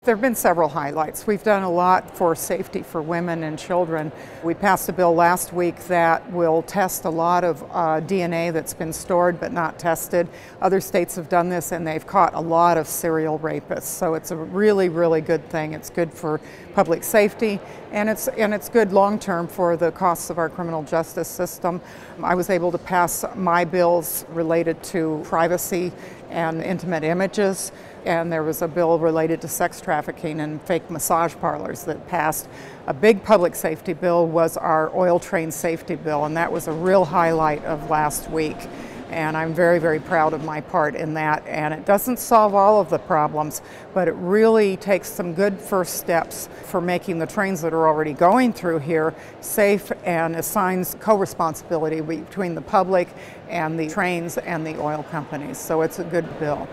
There have been several highlights. We've done a lot for safety for women and children. We passed a bill last week that will test a lot of DNA that's been stored but not tested. Other states have done this and they've caught a lot of serial rapists. So it's a really, really good thing. It's good for public safety and it's good long-term for the costs of our criminal justice system. I was able to pass my bills related to privacy and intimate images. And there was a bill related to sex trafficking and fake massage parlors that passed. A big public safety bill was our oil train safety bill, and that was a real highlight of last week. And I'm very, very proud of my part in that. And it doesn't solve all of the problems, but it really takes some good first steps for making the trains that are already going through here safe and assigns co-responsibility between the public and the trains and the oil companies. So it's a good bill.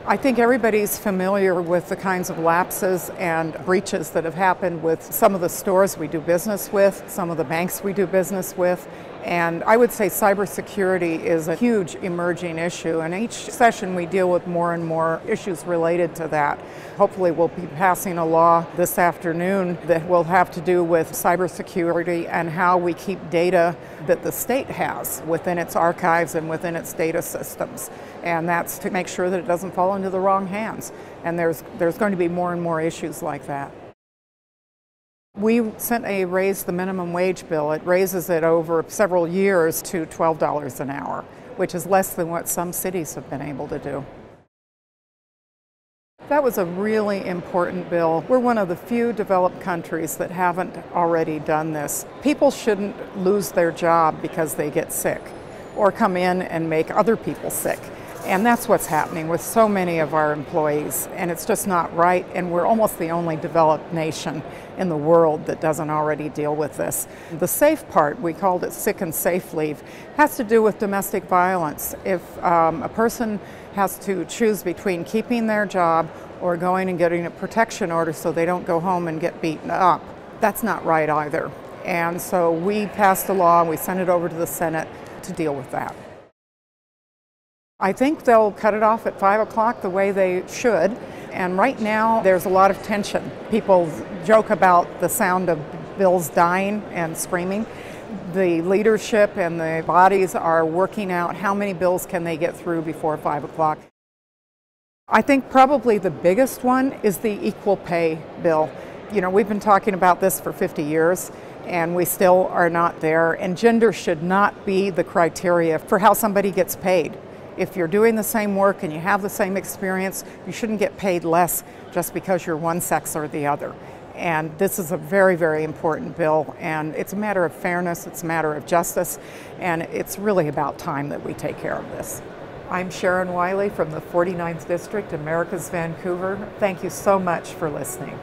I think everybody's familiar with the kinds of lapses and breaches that have happened with some of the stores we do business with, some of the banks we do business with, and I would say cybersecurity is a huge emerging issue, and each session we deal with more and more issues related to that. Hopefully we'll be passing a law this afternoon that will have to do with cybersecurity and how we keep data that the state has within its archives and within its data systems. And that's to make sure that it doesn't fall into the wrong hands. And there's going to be more and more issues like that. We sent a raise the minimum wage bill. It raises it over several years to $12 an hour, which is less than what some cities have been able to do. That was a really important bill. We're one of the few developed countries that haven't already done this. People shouldn't lose their job because they get sick or come in and make other people sick. And that's what's happening with so many of our employees, and it's just not right, and we're almost the only developed nation in the world that doesn't already deal with this. The safe part, we called it sick and safe leave, has to do with domestic violence. If a person has to choose between keeping their job or going and getting a protection order so they don't go home and get beaten up, that's not right either. And so we passed a law and we sent it over to the Senate to deal with that. I think they'll cut it off at 5 o'clock the way they should, and right now there's a lot of tension. People joke about the sound of bills dying and screaming. The leadership and the bodies are working out how many bills can they get through before 5 o'clock. I think probably the biggest one is the equal pay bill. You know, we've been talking about this for 50 years. And we still are not there, and gender should not be the criteria for how somebody gets paid. If you're doing the same work and you have the same experience, you shouldn't get paid less just because you're one sex or the other. And this is a very, very important bill, and it's a matter of fairness, it's a matter of justice, and it's really about time that we take care of this. I'm Sharon Wylie from the 49th District, America's Vancouver. Thank you so much for listening.